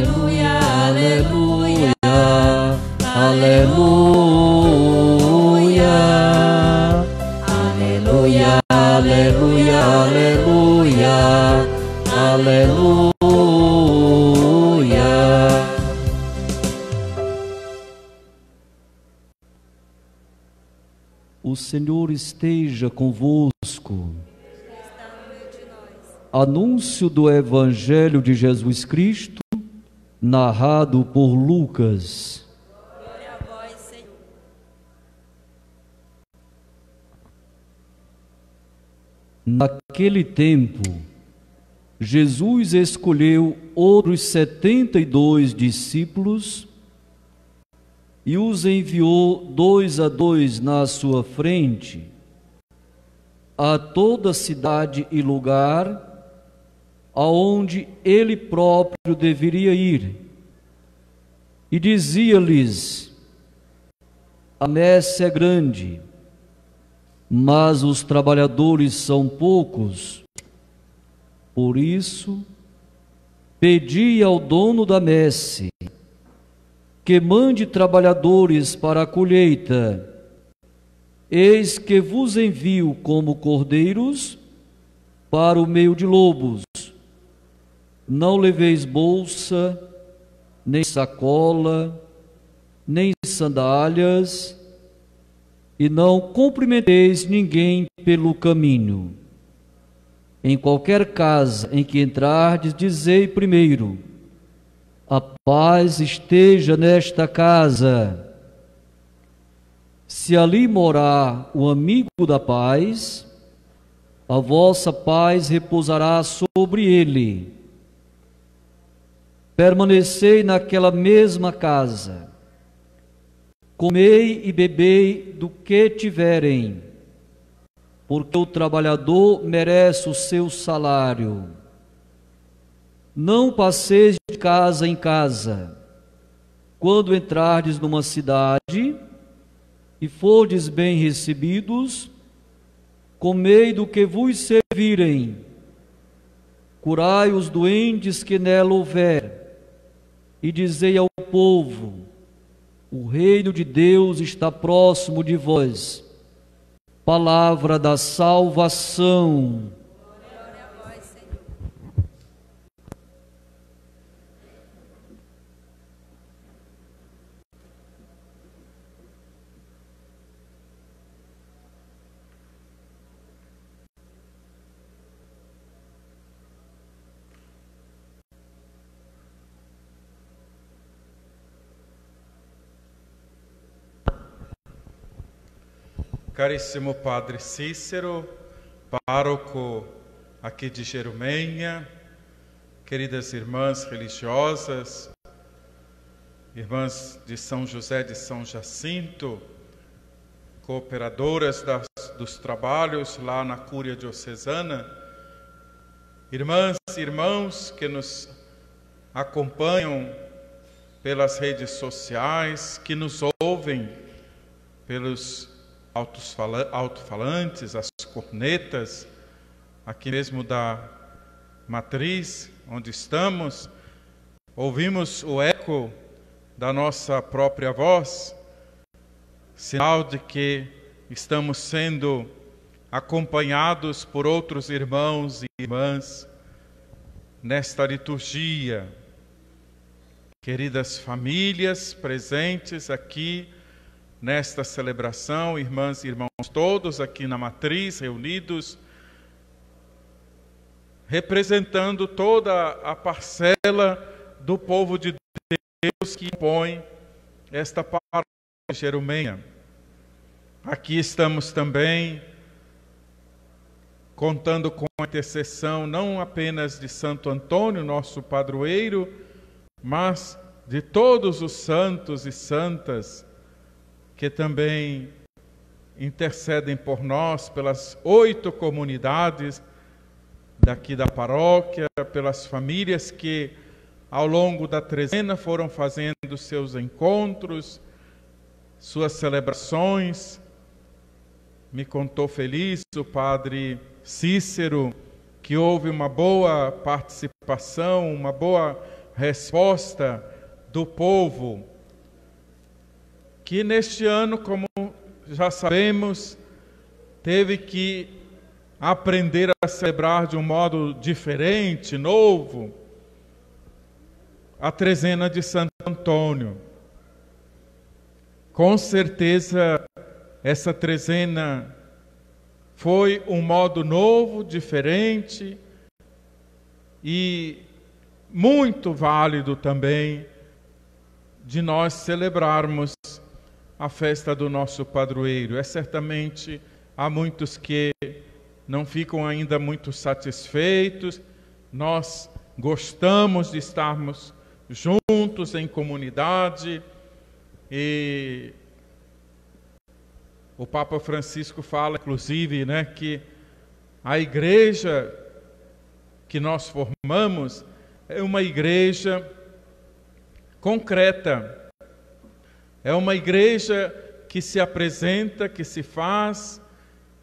aleluia, aleluia, aleluia, aleluia, aleluia, aleluia. O Senhor esteja convosco. Anúncio do Evangelho de Jesus Cristo, narrado por Lucas. Glória a vós, Senhor. Naquele tempo, Jesus escolheu outros 72 discípulos e os enviou 2 a 2 na sua frente a toda cidade e lugar aonde ele próprio deveria ir. E dizia-lhes: a messe é grande, mas os trabalhadores são poucos. Por isso, pedi ao dono da messe que mande trabalhadores para a colheita. Eis que vos envio como cordeiros para o meio de lobos. Não leveis bolsa, nem sacola, nem sandálias, e não cumprimenteis ninguém pelo caminho. Em qualquer casa em que entrardes, dizei primeiro: a paz esteja nesta casa. Se ali morar o amigo da paz, a vossa paz repousará sobre ele. Permanecei naquela mesma casa, comei e bebei do que tiverem, porque o trabalhador merece o seu salário. Não passeis de casa em casa. Quando entrardes numa cidade e fordes bem recebidos, comei do que vos servirem, curai os doentes que nela houver, e dizei ao povo: o reino de Deus está próximo de vós. Palavra da salvação. Glória a vós, Senhor. Caríssimo Padre Cícero, pároco aqui de Jerumenha, queridas irmãs religiosas, irmãs de São José de São Jacinto, cooperadoras dos trabalhos lá na Cúria Diocesana, irmãs e irmãos que nos acompanham pelas redes sociais, que nos ouvem pelos alto-falantes, as cornetas, aqui mesmo da matriz, onde estamos, ouvimos o eco da nossa própria voz, sinal de que estamos sendo acompanhados por outros irmãos e irmãs nesta liturgia. Queridas famílias presentes aqui nesta celebração, irmãs e irmãos todos aqui na matriz, reunidos, representando toda a parcela do povo de Deus que compõe esta paróquia de Jerumenha. Aqui estamos também contando com a intercessão não apenas de Santo Antônio, nosso padroeiro, mas de todos os santos e santas que também intercedem por nós, pelas 8 comunidades daqui da paróquia, pelas famílias que ao longo da trezena foram fazendo seus encontros, suas celebrações. Me contou feliz o Padre Cícero que houve uma boa participação, uma boa resposta do povo, que neste ano, como já sabemos, teve que aprender a celebrar de um modo diferente, novo, a trezena de Santo Antônio. Com certeza, essa trezena foi um modo novo, diferente e muito válido também de nós celebrarmos a festa do nosso padroeiro. Certamente há muitos que não ficam ainda muito satisfeitos. Nós gostamos de estarmos juntos em comunidade, e o Papa Francisco fala, inclusive, que a igreja que nós formamos é uma igreja concreta, é uma igreja que se apresenta, que se faz,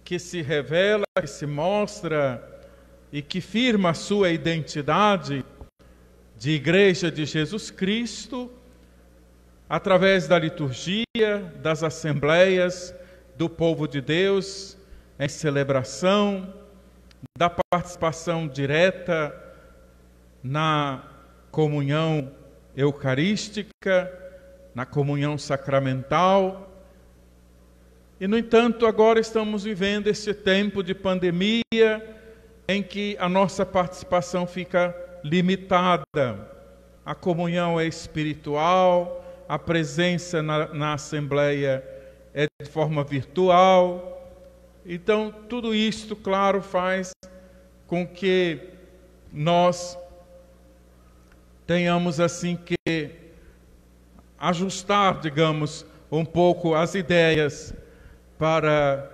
que se revela, que se mostra e que firma a sua identidade de Igreja de Jesus Cristo através da liturgia, das assembleias do povo de Deus em celebração, da participação direta na comunhão eucarística, na comunhão sacramental. E, no entanto, agora estamos vivendo esse tempo de pandemia em que a nossa participação fica limitada. A comunhão é espiritual, a presença na Assembleia é de forma virtual. Então, tudo isto, claro, faz com que nós tenhamos assim que ajustar, digamos, um pouco as ideias para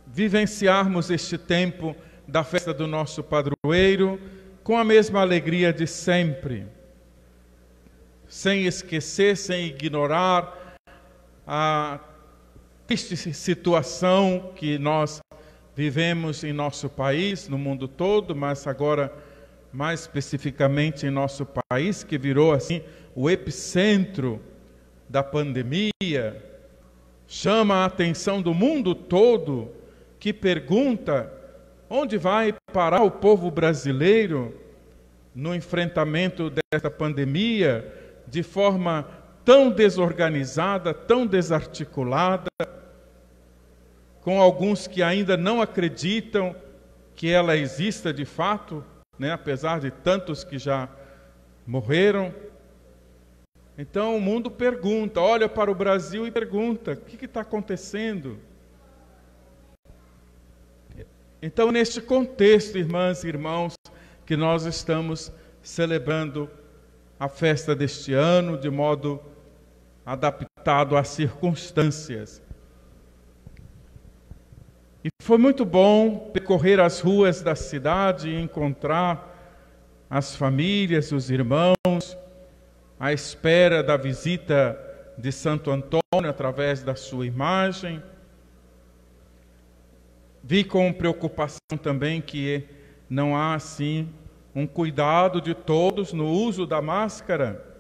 vivenciarmos este tempo da festa do nosso padroeiro com a mesma alegria de sempre, sem esquecer, sem ignorar a triste situação que nós vivemos em nosso país, no mundo todo, mas agora mais especificamente em nosso país, que virou assim o epicentro da pandemia. Chama a atenção do mundo todo, que pergunta onde vai parar o povo brasileiro no enfrentamento desta pandemia de forma tão desorganizada, tão desarticulada, com alguns que ainda não acreditam que ela exista de fato, apesar de tantos que já morreram. Então o mundo pergunta, olha para o Brasil e pergunta, o que está acontecendo? Então, neste contexto, irmãs e irmãos, que nós estamos celebrando a festa deste ano de modo adaptado às circunstâncias. E foi muito bom percorrer as ruas da cidade e encontrar as famílias, os irmãos, à espera da visita de Santo Antônio através da sua imagem. Vi com preocupação também que não há, assim, um cuidado de todos no uso da máscara.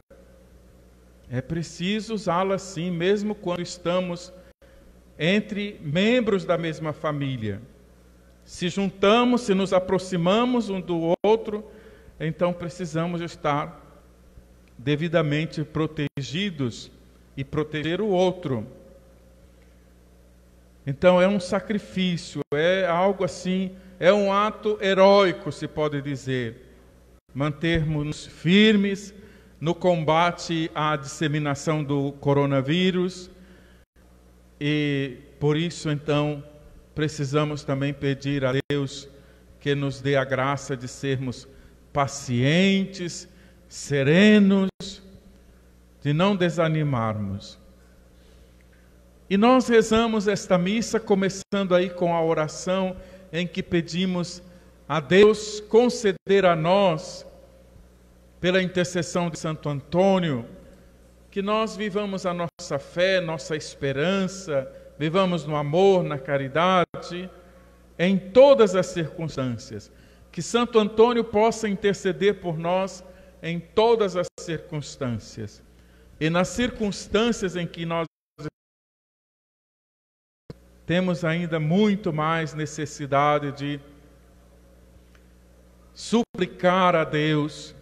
É preciso usá-la, sim, mesmo quando estamos entre membros da mesma família. Se juntamos, se nos aproximamos um do outro, então precisamos estar devidamente protegidos e proteger o outro. Então é um sacrifício, é algo assim, é um ato heróico, se pode dizer, mantermos firmes no combate à disseminação do coronavírus. E por isso, então, precisamos também pedir a Deus que nos dê a graça de sermos pacientes, serenos, de não desanimarmos. E nós rezamos esta missa, começando aí com a oração em que pedimos a Deus conceder a nós, pela intercessão de Santo Antônio, que nós vivamos a nossa fé, nossa esperança, vivamos no amor, na caridade, em todas as circunstâncias. Que Santo Antônio possa interceder por nós em todas as circunstâncias. E nas circunstâncias em que nós temos ainda muito mais necessidade de suplicar a Deus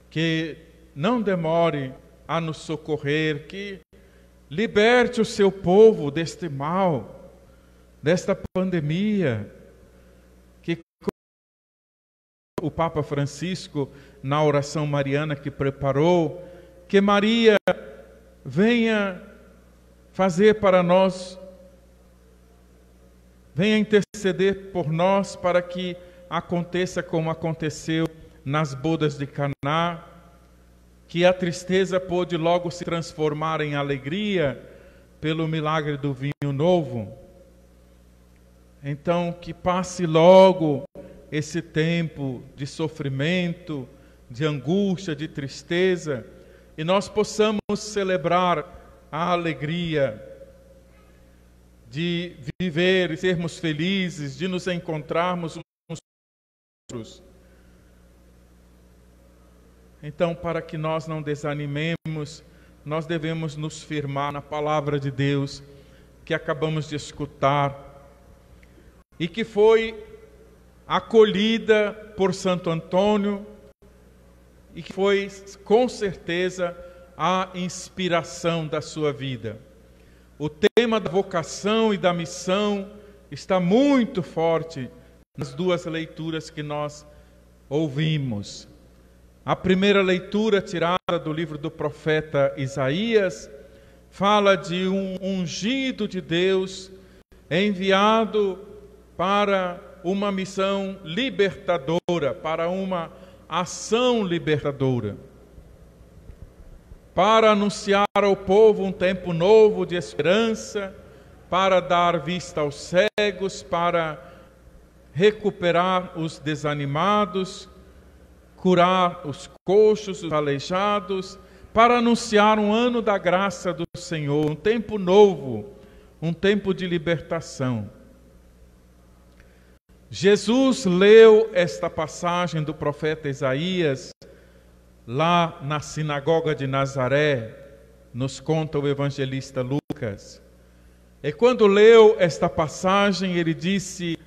que não demore a nos socorrer, que liberte o seu povo deste mal, desta pandemia, que o Papa Francisco, na oração mariana que preparou, que Maria venha fazer para nós, venha interceder por nós para que aconteça como aconteceu nas bodas de Caná, que a tristeza pôde logo se transformar em alegria pelo milagre do vinho novo. Então, que passe logo esse tempo de sofrimento, de angústia, de tristeza, e nós possamos celebrar a alegria de viver e sermos felizes, de nos encontrarmos uns com os outros. Então, para que nós não desanimemos, nós devemos nos firmar na palavra de Deus que acabamos de escutar e que foi acolhida por Santo Antônio e que foi, com certeza, a inspiração da sua vida. O tema da vocação e da missão está muito forte nas duas leituras que nós ouvimos. A primeira leitura, tirada do livro do profeta Isaías, fala de um ungido de Deus enviado para uma missão libertadora, para uma ação libertadora, para anunciar ao povo um tempo novo de esperança, para dar vista aos cegos, para recuperar os desanimados, curar os coxos, os aleijados, para anunciar um ano da graça do Senhor, um tempo novo, um tempo de libertação. Jesus leu esta passagem do profeta Isaías lá na sinagoga de Nazaré, nos conta o evangelista Lucas. E quando leu esta passagem, ele disse: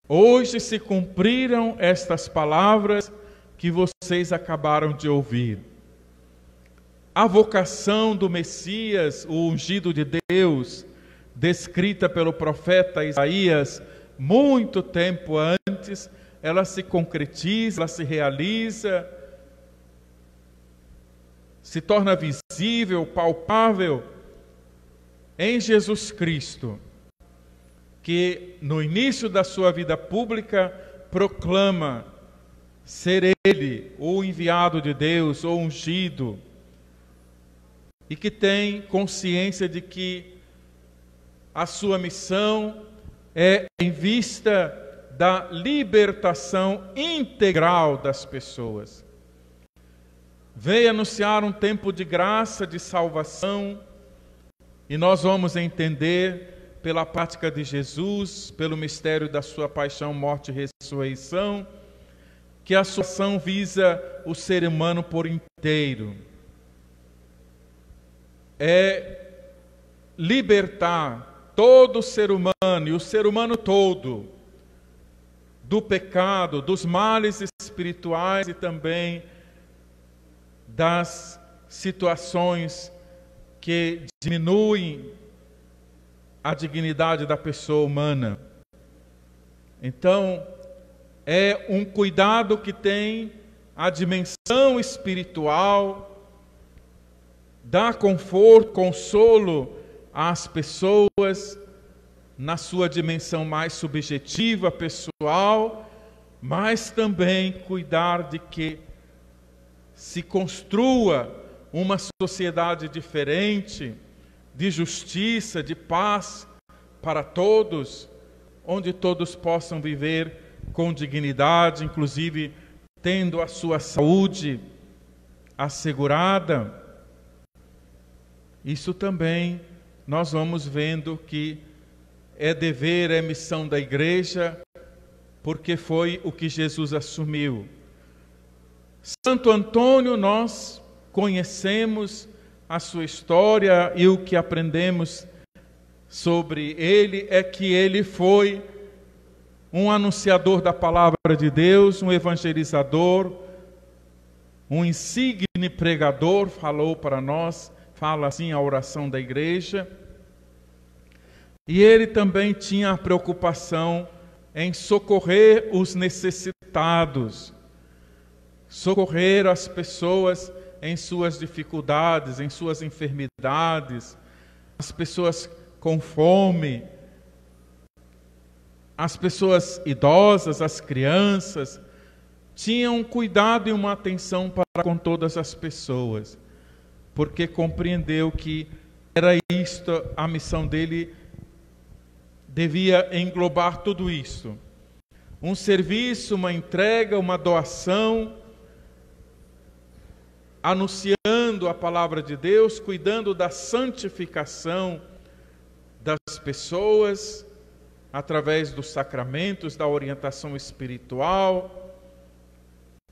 hoje se cumpriram estas palavras que vocês acabaram de ouvir. A vocação do Messias, o ungido de Deus, descrita pelo profeta Isaías muito tempo antes, ela se concretiza, ela se realiza, se torna visível, palpável em Jesus Cristo, que no início da sua vida pública proclama ser Ele o enviado de Deus, o ungido, e que tem consciência de que a sua missão é em vista da libertação integral das pessoas. Veio anunciar um tempo de graça, de salvação, e nós vamos entender pela prática de Jesus, pelo mistério da sua paixão, morte e ressurreição, que a sua ação visa o ser humano por inteiro. É libertar todo ser humano, e o ser humano todo, do pecado, dos males espirituais e também das situações que diminuem a dignidade da pessoa humana. Então, é um cuidado que tem a dimensão espiritual, dá conforto, consolo às pessoas na sua dimensão mais subjetiva, pessoal, mas também cuidar de que se construa uma sociedade diferente, de justiça, de paz para todos, onde todos possam viver com dignidade, inclusive tendo a sua saúde assegurada. Isso também nós vamos vendo que é dever, é missão da igreja, porque foi o que Jesus assumiu. Santo Antônio, nós conhecemos a sua história e o que aprendemos sobre ele é que ele foi um anunciador da palavra de Deus, um evangelizador, um insigne pregador, falou para nós, fala assim a oração da igreja. E ele também tinha a preocupação em socorrer os necessitados, socorrer as pessoas em suas dificuldades, em suas enfermidades, as pessoas com fome, as pessoas idosas, as crianças. Tinham um cuidado e uma atenção para com todas as pessoas, porque compreendeu que era isto, a missão dele devia englobar tudo isso. Um serviço, uma entrega, uma doação, anunciando a palavra de Deus, cuidando da santificação das pessoas, através dos sacramentos, da orientação espiritual.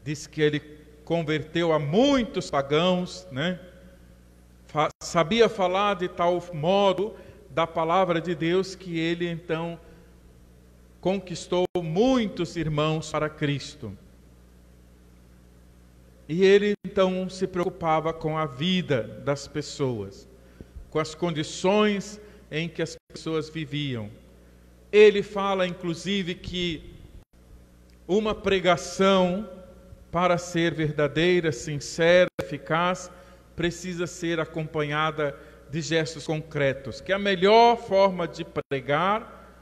Diz que ele converteu a muitos pagãos, né? Sabia falar de tal modo da palavra de Deus que ele então conquistou muitos irmãos para Cristo. E ele então se preocupava com a vida das pessoas, com as condições em que as pessoas viviam. Ele fala inclusive que uma pregação, para ser verdadeira, sincera, eficaz, precisa ser acompanhada de gestos concretos, que a melhor forma de pregar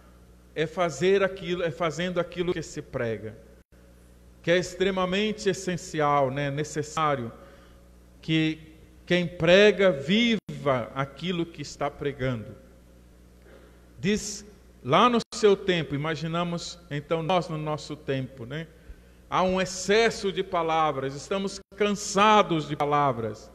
é fazendo aquilo que se prega, que é extremamente essencial, né? Necessário que quem prega viva aquilo que está pregando. Diz lá no seu tempo, imaginamos então nós no nosso tempo, né? Há um excesso de palavras, estamos cansados de palavras.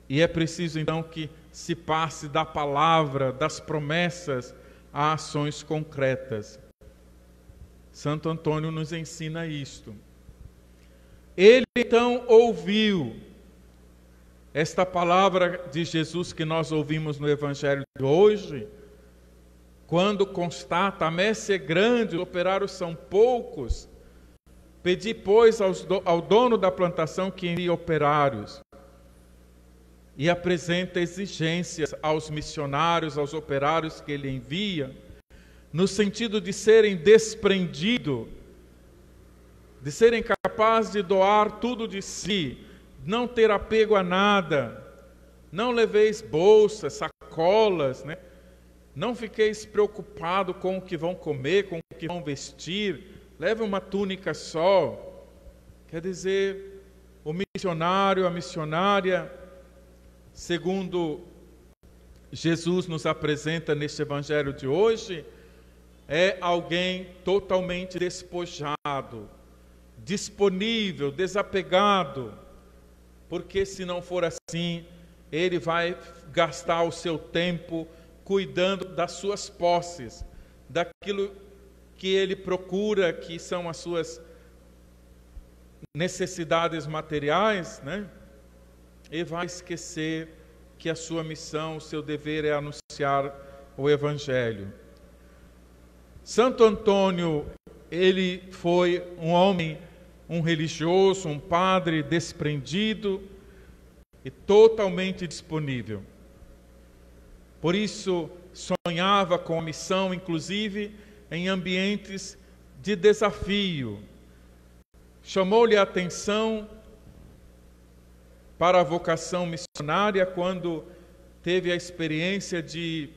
E é preciso então que se passe da palavra, das promessas, a ações concretas. Santo Antônio nos ensina isto. Ele então ouviu esta palavra de Jesus que nós ouvimos no Evangelho de hoje, quando constata: a messe é grande, os operários são poucos. Pedi, pois, ao dono da plantação que envie operários. E apresenta exigências aos missionários, aos operários que ele envia, no sentido de serem desprendidos, de serem capazes de doar tudo de si, não ter apego a nada. Não leveis bolsas, sacolas, né? Não fiqueis preocupado com o que vão comer, com o que vão vestir. Leve uma túnica só. Quer dizer, o missionário, a missionária, segundo Jesus nos apresenta neste Evangelho de hoje, é alguém totalmente despojado, disponível, desapegado, porque se não for assim, ele vai gastar o seu tempo cuidando das suas posses, daquilo que ele procura, que são as suas necessidades materiais, né? E vai esquecer que a sua missão, o seu dever é anunciar o Evangelho. Santo Antônio, ele foi um homem, um religioso, um padre desprendido e totalmente disponível. Por isso, sonhava com a missão, inclusive em ambientes de desafio. Chamou-lhe a atenção para a vocação missionária quando teve a experiência de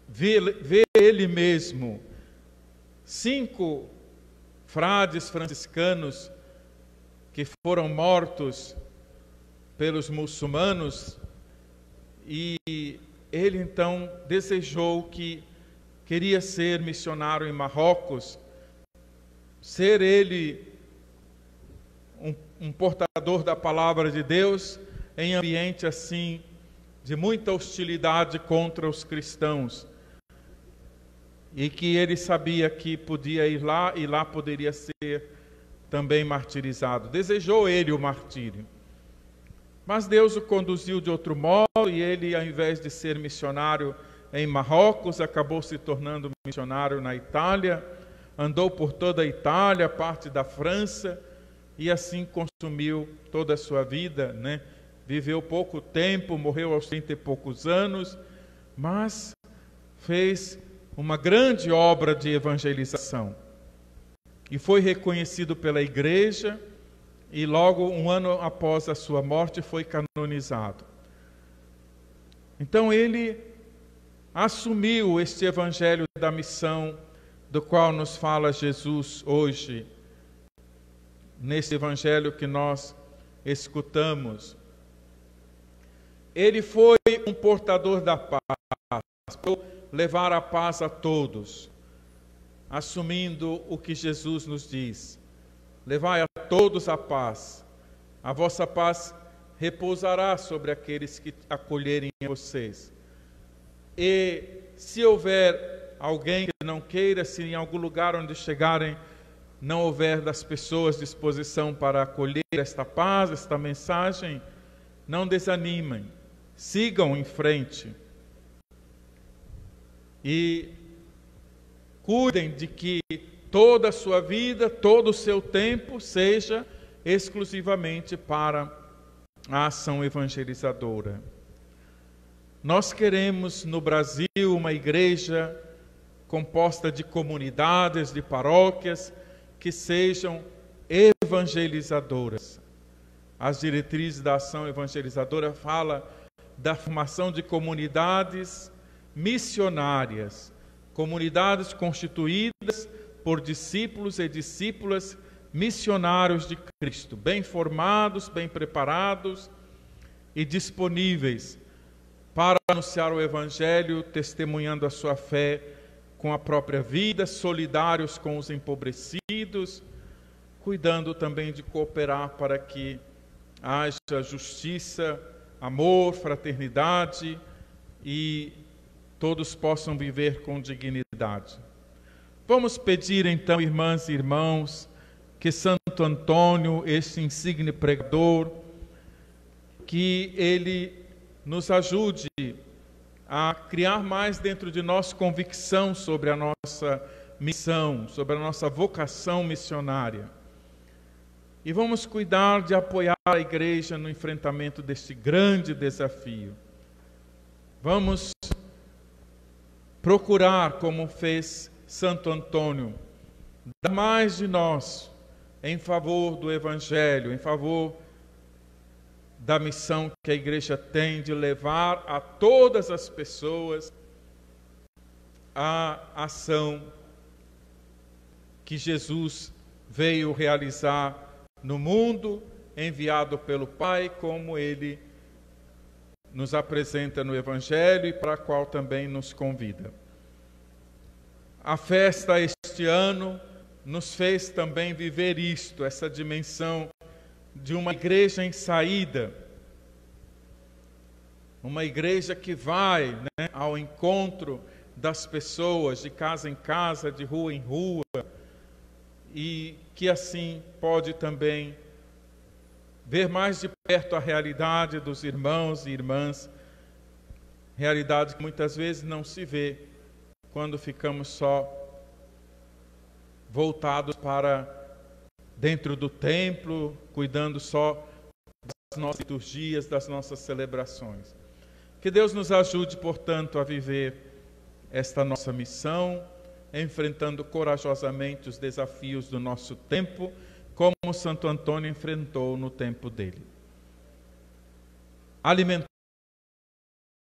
ver ele mesmo 5 frades franciscanos que foram mortos pelos muçulmanos, e ele então desejou que queria ser missionário em Marrocos, ser ele um portador da palavra de Deus em ambiente assim de muita hostilidade contra os cristãos. e que ele sabia que podia ir lá e lá poderia ser também martirizado. Desejou ele o martírio. Mas Deus o conduziu de outro modo e ele, ao invés de ser missionário em Marrocos, acabou se tornando missionário na Itália, andou por toda a Itália, parte da França, e assim consumiu toda a sua vida, né? Viveu pouco tempo, morreu aos 30 e poucos anos, mas fez uma grande obra de evangelização. E foi reconhecido pela igreja, e logo um ano após a sua morte foi canonizado. Então ele assumiu este evangelho da missão do qual nos fala Jesus hoje, nesse evangelho que nós escutamos. Ele foi um portador da paz, levar a paz a todos, assumindo o que Jesus nos diz: levai a todos a paz, a vossa paz repousará sobre aqueles que acolherem vocês. E se houver alguém que não queira, se em algum lugar onde chegarem não houver das pessoas disposição para acolher esta paz, esta mensagem, não desanimem, sigam em frente e cuidem de que toda a sua vida, todo o seu tempo seja exclusivamente para a ação evangelizadora. Nós queremos no Brasil uma igreja composta de comunidades, de paróquias que sejam evangelizadoras. As diretrizes da ação evangelizadora falam da formação de comunidades missionárias, comunidades constituídas por discípulos e discípulas missionários de Cristo, bem formados, bem preparados e disponíveis para anunciar o Evangelho, testemunhando a sua fé com a própria vida, solidários com os empobrecidos, cuidando também de cooperar para que haja justiça, amor, fraternidade e todos possam viver com dignidade. Vamos pedir então, irmãs e irmãos, que Santo Antônio, este insigne pregador, que ele nos ajude a criar mais dentro de nós convicção sobre a nossa missão, sobre a nossa vocação missionária. E vamos cuidar de apoiar a igreja no enfrentamento deste grande desafio. Vamos procurar, como fez Santo Antônio, dar mais de nós em favor do Evangelho, em favor da missão que a igreja tem de levar a todas as pessoas a ação que Jesus veio realizar no mundo, enviado pelo Pai, como ele nos apresenta no Evangelho e para a qual também nos convida. A festa este ano nos fez também viver isto, essa dimensão de uma igreja em saída, uma igreja que vai, ao encontro das pessoas, de casa em casa, de rua em rua, e que assim pode também ver mais de perto a realidade dos irmãos e irmãs, realidade que muitas vezes não se vê quando ficamos só voltados para dentro do templo, cuidando só das nossas liturgias, das nossas celebrações. Que Deus nos ajude, portanto, a viver esta nossa missão, enfrentando corajosamente os desafios do nosso tempo, como Santo Antônio enfrentou no tempo dele. Alimentando